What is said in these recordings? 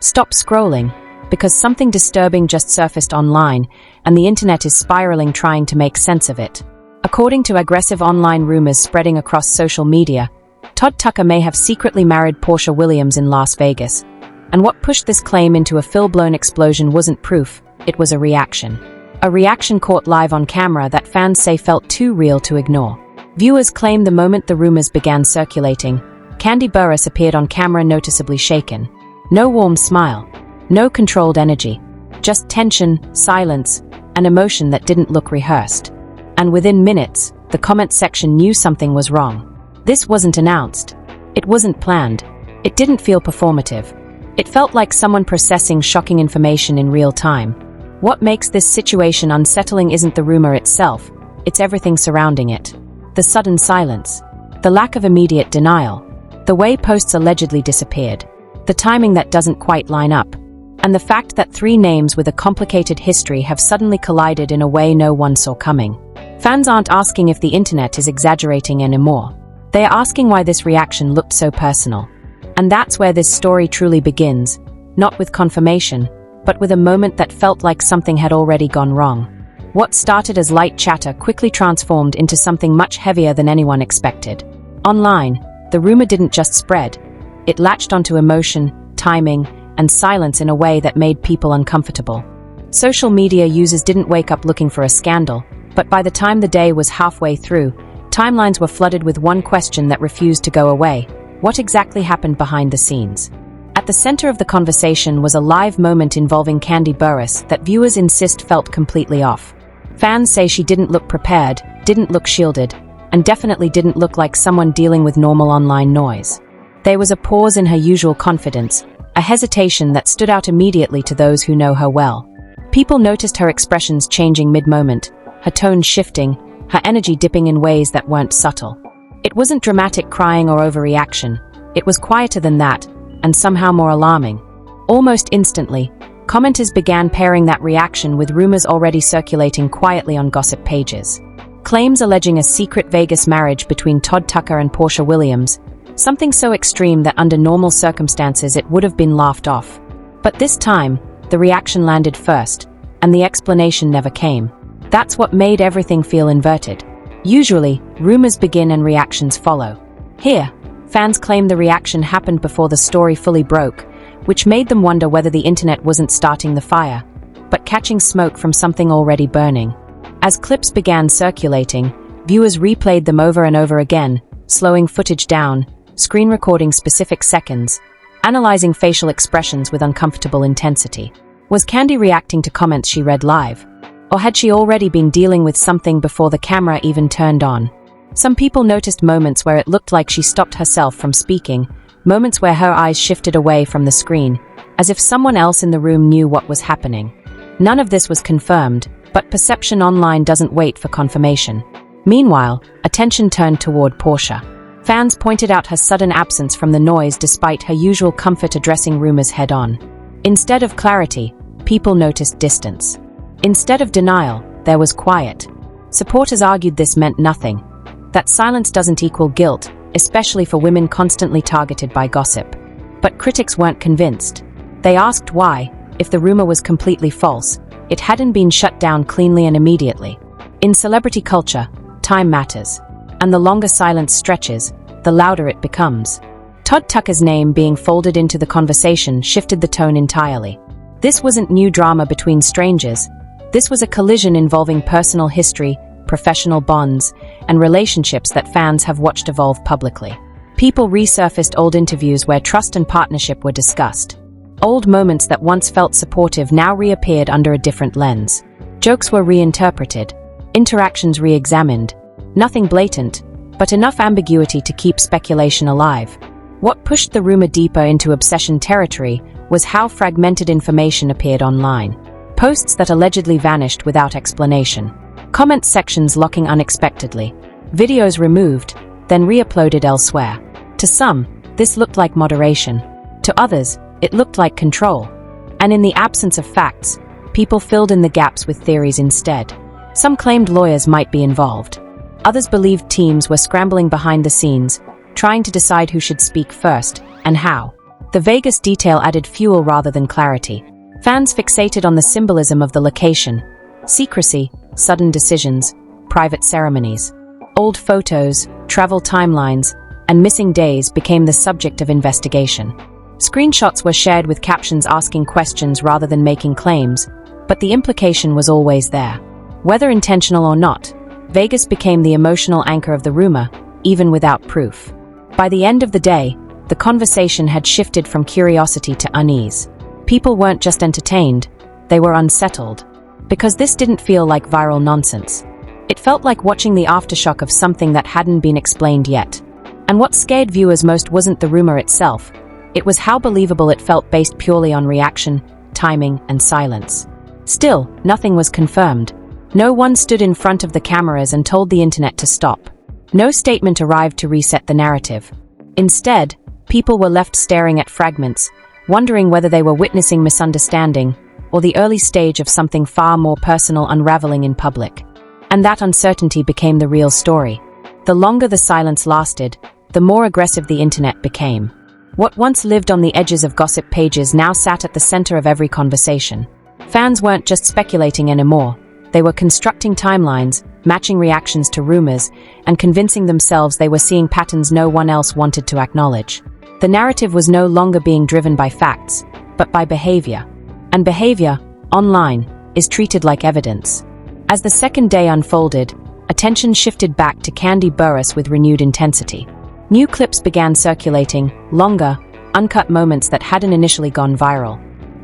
Stop scrolling, because something disturbing just surfaced online, and the internet is spiraling trying to make sense of it. According to aggressive online rumors spreading across social media, Todd Tucker may have secretly married Porsha Williams in Las Vegas. And what pushed this claim into a full-blown explosion wasn't proof, it was a reaction. A reaction caught live on camera that fans say felt too real to ignore. Viewers claim the moment the rumors began circulating, Kandi appeared on camera noticeably shaken. No warm smile. No controlled energy. Just tension, silence, and emotion that didn't look rehearsed. And within minutes, the comment section knew something was wrong. This wasn't announced. It wasn't planned. It didn't feel performative. It felt like someone processing shocking information in real time. What makes this situation unsettling isn't the rumor itself, it's everything surrounding it. The sudden silence. The lack of immediate denial. The way posts allegedly disappeared. The timing that doesn't quite line up. And the fact that three names with a complicated history have suddenly collided in a way no one saw coming. Fans aren't asking if the internet is exaggerating anymore. They are asking why this reaction looked so personal. And that's where this story truly begins, not with confirmation, but with a moment that felt like something had already gone wrong. What started as light chatter quickly transformed into something much heavier than anyone expected. Online, the rumor didn't just spread. It latched onto emotion, timing, and silence in a way that made people uncomfortable. Social media users didn't wake up looking for a scandal, but by the time the day was halfway through, timelines were flooded with one question that refused to go away. What exactly happened behind the scenes? At the center of the conversation was a live moment involving Kandi that viewers insist felt completely off. Fans say she didn't look prepared, didn't look shielded, and definitely didn't look like someone dealing with normal online noise. There was a pause in her usual confidence, a hesitation that stood out immediately to those who know her well. People noticed her expressions changing mid-moment, her tone shifting, her energy dipping in ways that weren't subtle. It wasn't dramatic crying or overreaction. It was quieter than that, and somehow more alarming. Almost instantly, commenters began pairing that reaction with rumors already circulating quietly on gossip pages. Claims alleging a secret Vegas marriage between Todd Tucker and Porsha Williams, something so extreme that under normal circumstances it would have been laughed off. But this time, the reaction landed first, and the explanation never came. That's what made everything feel inverted. Usually, rumors begin and reactions follow. Here, fans claim the reaction happened before the story fully broke, which made them wonder whether the internet wasn't starting the fire, but catching smoke from something already burning. As clips began circulating, viewers replayed them over and over again, slowing footage down, screen recording specific seconds, analyzing facial expressions with uncomfortable intensity. Was Kandi reacting to comments she read live? Or had she already been dealing with something before the camera even turned on? Some people noticed moments where it looked like she stopped herself from speaking, moments where her eyes shifted away from the screen, as if someone else in the room knew what was happening. None of this was confirmed, but perception online doesn't wait for confirmation. Meanwhile, attention turned toward Porsha. Fans pointed out her sudden absence from the noise despite her usual comfort addressing rumors head-on. Instead of clarity, people noticed distance. Instead of denial, there was quiet. Supporters argued this meant nothing, that silence doesn't equal guilt, especially for women constantly targeted by gossip. But critics weren't convinced. They asked why, if the rumor was completely false, it hadn't been shut down cleanly and immediately. In celebrity culture, time matters, and the longer silence stretches, the louder it becomes. Todd Tucker's name being folded into the conversation shifted the tone entirely. This wasn't new drama between strangers. This was a collision involving personal history, professional bonds, and relationships that fans have watched evolve publicly. People resurfaced old interviews where trust and partnership were discussed. Old moments that once felt supportive now reappeared under a different lens. Jokes were reinterpreted, interactions re-examined. Nothing blatant, but enough ambiguity to keep speculation alive. What pushed the rumor deeper into obsession territory was how fragmented information appeared online. Posts that allegedly vanished without explanation. Comment sections locking unexpectedly. Videos removed, then re-uploaded elsewhere. To some, this looked like moderation. To others, it looked like control. And in the absence of facts, people filled in the gaps with theories instead. Some claimed lawyers might be involved. Others believed teams were scrambling behind the scenes, trying to decide who should speak first, and how. The Vegas detail added fuel rather than clarity. Fans fixated on the symbolism of the location: secrecy, sudden decisions, private ceremonies. Old photos, travel timelines, and missing days became the subject of investigation. Screenshots were shared with captions asking questions rather than making claims, but the implication was always there. Whether intentional or not, Vegas became the emotional anchor of the rumor, even without proof. By the end of the day, the conversation had shifted from curiosity to unease. People weren't just entertained, they were unsettled. Because this didn't feel like viral nonsense. It felt like watching the aftershock of something that hadn't been explained yet. And what scared viewers most wasn't the rumor itself, it was how believable it felt based purely on reaction, timing, and silence. Still, nothing was confirmed. No one stood in front of the cameras and told the internet to stop. No statement arrived to reset the narrative. Instead, people were left staring at fragments, wondering whether they were witnessing misunderstanding or the early stage of something far more personal unraveling in public. And that uncertainty became the real story. The longer the silence lasted, the more aggressive the internet became. What once lived on the edges of gossip pages now sat at the center of every conversation. Fans weren't just speculating anymore. They were constructing timelines, matching reactions to rumors, and convincing themselves they were seeing patterns no one else wanted to acknowledge. The narrative was no longer being driven by facts, but by behavior. And behavior, online, is treated like evidence. As the second day unfolded, attention shifted back to Kandi with renewed intensity. New clips began circulating, longer, uncut moments that hadn't initially gone viral.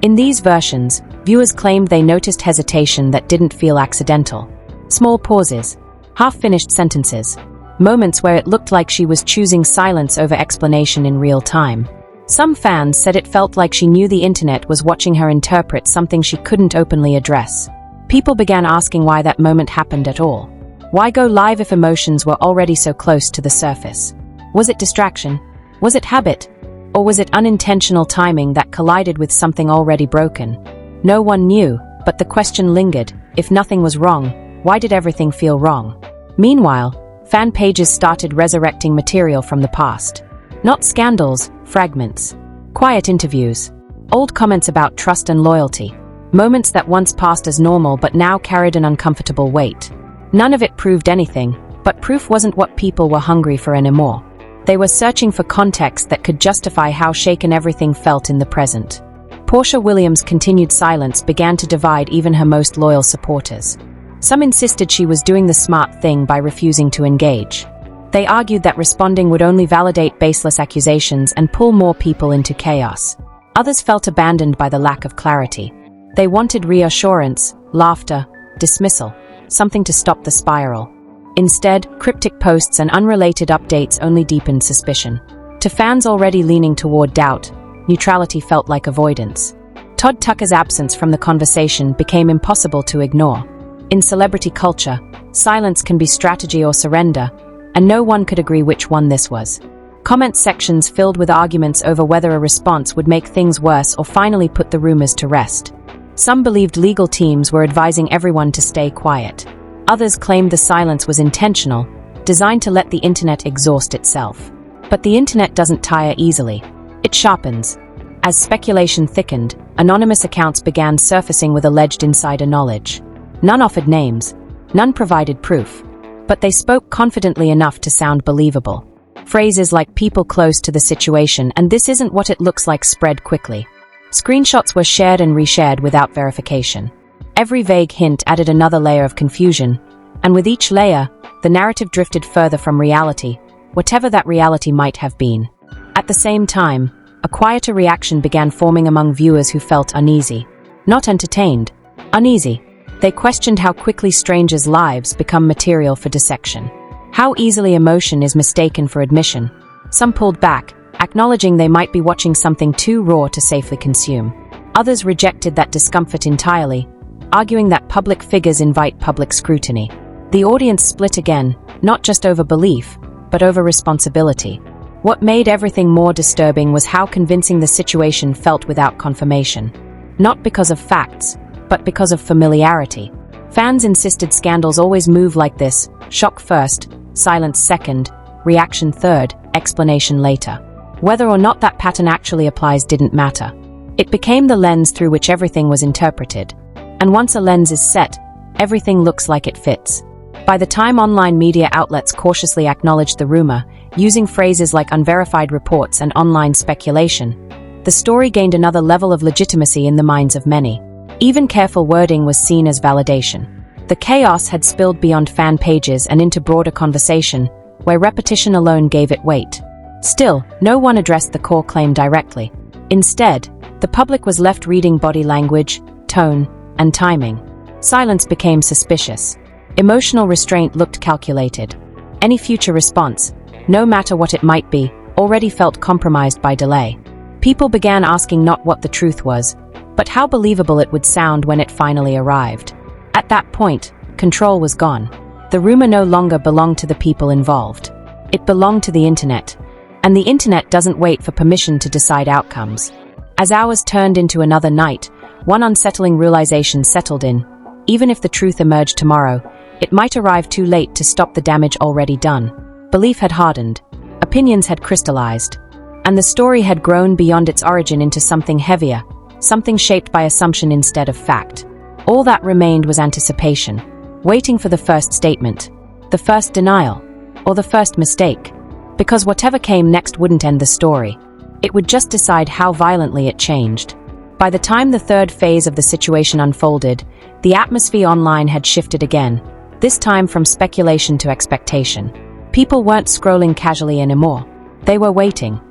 In these versions, viewers claimed they noticed hesitation that didn't feel accidental. Small pauses, half-finished sentences, moments where it looked like she was choosing silence over explanation in real time. Some fans said it felt like she knew the internet was watching her interpret something she couldn't openly address. People began asking why that moment happened at all. Why go live if emotions were already so close to the surface? Was it distraction? Was it habit? Or was it unintentional timing that collided with something already broken? No one knew, but the question lingered: if nothing was wrong, why did everything feel wrong? Meanwhile, fan pages started resurrecting material from the past. Not scandals, fragments. Quiet interviews. Old comments about trust and loyalty. Moments that once passed as normal but now carried an uncomfortable weight. None of it proved anything, but proof wasn't what people were hungry for anymore. They were searching for context that could justify how shaken everything felt in the present. Porsha Williams' continued silence began to divide even her most loyal supporters. Some insisted she was doing the smart thing by refusing to engage. They argued that responding would only validate baseless accusations and pull more people into chaos. Others felt abandoned by the lack of clarity. They wanted reassurance, laughter, dismissal, something to stop the spiral. Instead, cryptic posts and unrelated updates only deepened suspicion. To fans already leaning toward doubt, neutrality felt like avoidance. Todd Tucker's absence from the conversation became impossible to ignore. In celebrity culture, silence can be strategy or surrender, and no one could agree which one this was. Comment sections filled with arguments over whether a response would make things worse or finally put the rumors to rest. Some believed legal teams were advising everyone to stay quiet. Others claimed the silence was intentional, designed to let the internet exhaust itself. But the internet doesn't tire easily. It sharpens. As speculation thickened, anonymous accounts began surfacing with alleged insider knowledge. None offered names, none provided proof, but they spoke confidently enough to sound believable. Phrases like "people close to the situation" and "this isn't what it looks like" spread quickly. Screenshots were shared and reshared without verification. Every vague hint added another layer of confusion, and with each layer, the narrative drifted further from reality, whatever that reality might have been. At the same time, a quieter reaction began forming among viewers who felt uneasy. Not entertained, uneasy. They questioned how quickly strangers' lives become material for dissection. How easily emotion is mistaken for admission. Some pulled back, acknowledging they might be watching something too raw to safely consume. Others rejected that discomfort entirely, arguing that public figures invite public scrutiny. The audience split again, not just over belief, but over responsibility. What made everything more disturbing was how convincing the situation felt without confirmation. Not because of facts, but because of familiarity. Fans insisted scandals always move like this: shock first, silence second, reaction third, explanation later. Whether or not that pattern actually applies didn't matter. It became the lens through which everything was interpreted. And once a lens is set, everything looks like it fits. By the time online media outlets cautiously acknowledged the rumor, using phrases like unverified reports and online speculation, the story gained another level of legitimacy in the minds of many. Even careful wording was seen as validation. The chaos had spilled beyond fan pages and into broader conversation, where repetition alone gave it weight. Still, no one addressed the core claim directly. Instead, the public was left reading body language, tone, and timing. Silence became suspicious. Emotional restraint looked calculated. Any future response, no matter what it might be, already felt compromised by delay. People began asking not what the truth was, but how believable it would sound when it finally arrived. At that point, control was gone. The rumor no longer belonged to the people involved. It belonged to the internet. And the internet doesn't wait for permission to decide outcomes. As hours turned into another night, one unsettling realization settled in. Even if the truth emerged tomorrow, it might arrive too late to stop the damage already done. Belief had hardened. Opinions had crystallized. And the story had grown beyond its origin into something heavier, something shaped by assumption instead of fact. All that remained was anticipation, waiting for the first statement, the first denial, or the first mistake. Because whatever came next wouldn't end the story. It would just decide how violently it changed. By the time the third phase of the situation unfolded, the atmosphere online had shifted again, this time from speculation to expectation. People weren't scrolling casually anymore. They were waiting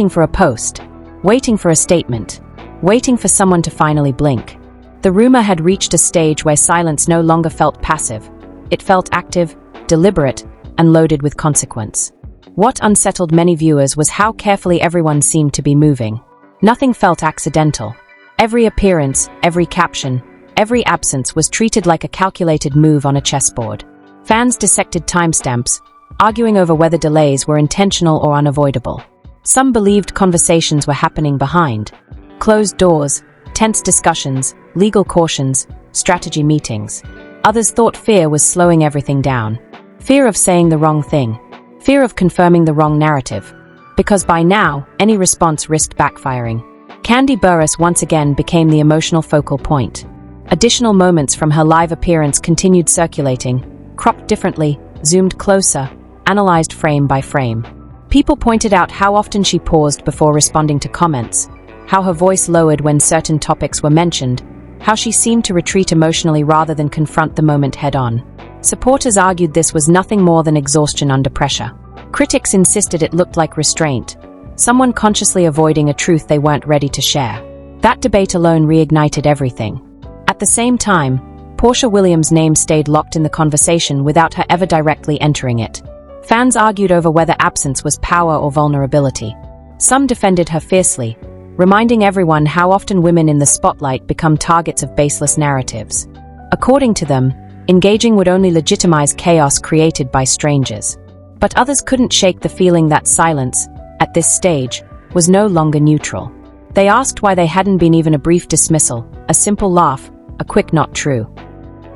for a post, waiting for a statement, waiting for someone to finally blink. The rumor had reached a stage where silence no longer felt passive. It felt active, deliberate, and loaded with consequence. What unsettled many viewers was how carefully everyone seemed to be moving. Nothing felt accidental. Every appearance, every caption, every absence was treated like a calculated move on a chessboard. Fans dissected timestamps, arguing over whether delays were intentional or unavoidable. Some believed conversations were happening behind closed doors, tense discussions, legal cautions, strategy meetings. Others thought fear was slowing everything down. Fear of saying the wrong thing. Fear of confirming the wrong narrative. Because by now, any response risked backfiring. Kandi once again became the emotional focal point. Additional moments from her live appearance continued circulating, cropped differently, zoomed closer, analyzed frame by frame. People pointed out how often she paused before responding to comments, how her voice lowered when certain topics were mentioned, how she seemed to retreat emotionally rather than confront the moment head-on. Supporters argued this was nothing more than exhaustion under pressure. Critics insisted it looked like restraint, someone consciously avoiding a truth they weren't ready to share. That debate alone reignited everything. At the same time, Porsha Williams' name stayed locked in the conversation without her ever directly entering it. Fans argued over whether absence was power or vulnerability. Some defended her fiercely, reminding everyone how often women in the spotlight become targets of baseless narratives. According to them, engaging would only legitimize chaos created by strangers. But others couldn't shake the feeling that silence, at this stage, was no longer neutral. They asked why they hadn't been even a brief dismissal, a simple laugh, a quick not true.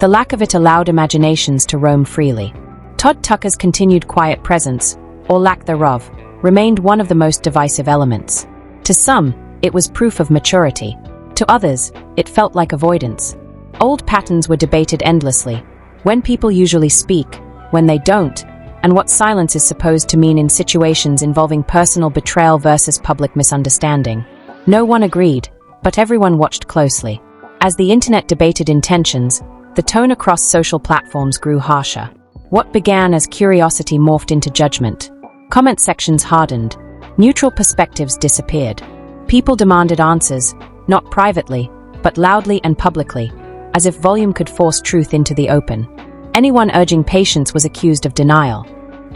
The lack of it allowed imaginations to roam freely. Todd Tucker's continued quiet presence, or lack thereof, remained one of the most divisive elements. To some, it was proof of maturity. To others, it felt like avoidance. Old patterns were debated endlessly. When people usually speak, when they don't, and what silence is supposed to mean in situations involving personal betrayal versus public misunderstanding. No one agreed, but everyone watched closely. As the internet debated intentions, the tone across social platforms grew harsher. What began as curiosity morphed into judgment. Comment sections hardened. Neutral perspectives disappeared. People demanded answers, not privately, but loudly and publicly, as if volume could force truth into the open. Anyone urging patience was accused of denial.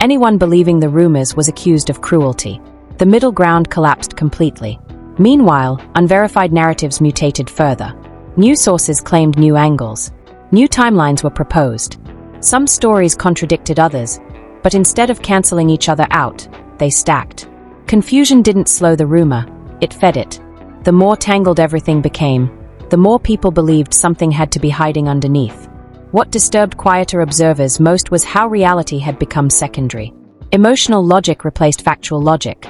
Anyone believing the rumors was accused of cruelty. The middle ground collapsed completely. Meanwhile, unverified narratives mutated further. New sources claimed new angles. New timelines were proposed. Some stories contradicted others, but instead of canceling each other out, they stacked. Confusion didn't slow the rumor, it fed it. The more tangled everything became, the more people believed something had to be hiding underneath. What disturbed quieter observers most was how reality had become secondary. Emotional logic replaced factual logic.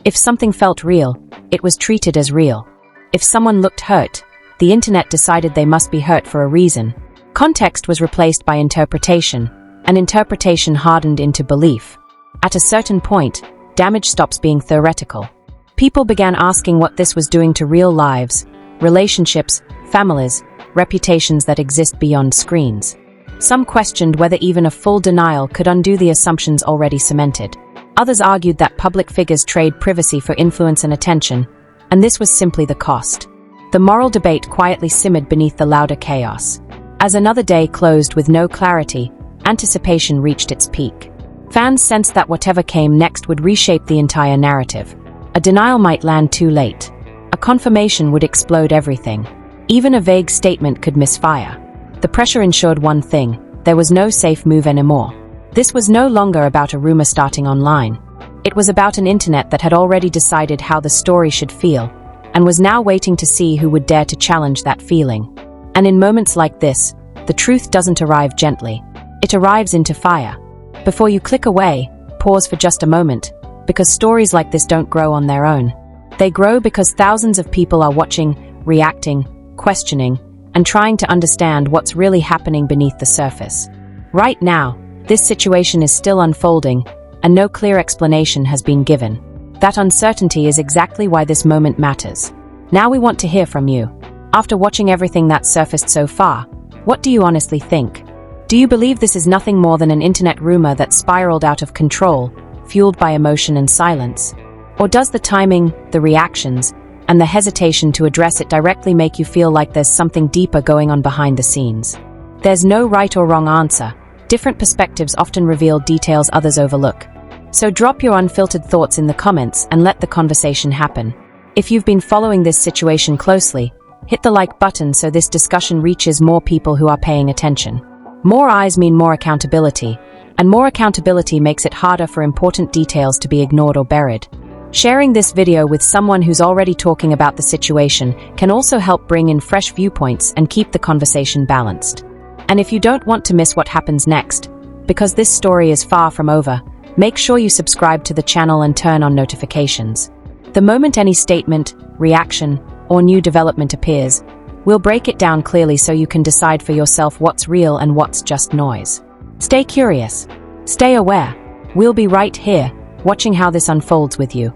If something felt real, it was treated as real. If someone looked hurt, the internet decided they must be hurt for a reason. Context was replaced by interpretation, and interpretation hardened into belief. At a certain point, damage stops being theoretical. People began asking what this was doing to real lives, relationships, families, reputations that exist beyond screens. Some questioned whether even a full denial could undo the assumptions already cemented. Others argued that public figures trade privacy for influence and attention, and this was simply the cost. The moral debate quietly simmered beneath the louder chaos. As another day closed with no clarity, anticipation reached its peak. Fans sensed that whatever came next would reshape the entire narrative. A denial might land too late. A confirmation would explode everything. Even a vague statement could misfire. The pressure ensured one thing: there was no safe move anymore. This was no longer about a rumor starting online. It was about an internet that had already decided how the story should feel, and was now waiting to see who would dare to challenge that feeling. And in moments like this, the truth doesn't arrive gently. It arrives into fire. Before you click away, pause for just a moment, because stories like this don't grow on their own. They grow because thousands of people are watching, reacting, questioning, and trying to understand what's really happening beneath the surface. Right now, this situation is still unfolding, and no clear explanation has been given. That uncertainty is exactly why this moment matters. Now we want to hear from you. After watching everything that's surfaced so far, what do you honestly think? Do you believe this is nothing more than an internet rumor that spiraled out of control, fueled by emotion and silence? Or does the timing, the reactions, and the hesitation to address it directly make you feel like there's something deeper going on behind the scenes? There's no right or wrong answer. Different perspectives often reveal details others overlook. So drop your unfiltered thoughts in the comments and let the conversation happen. If you've been following this situation closely, hit the like button so this discussion reaches more people who are paying attention. More eyes mean more accountability, and more accountability makes it harder for important details to be ignored or buried. Sharing this video with someone who's already talking about the situation can also help bring in fresh viewpoints and keep the conversation balanced. And if you don't want to miss what happens next, because this story is far from over, make sure you subscribe to the channel and turn on notifications. The moment any statement, reaction, or new development appears, we'll break it down clearly so you can decide for yourself what's real and what's just noise. Stay curious. Stay aware. We'll be right here, watching how this unfolds with you.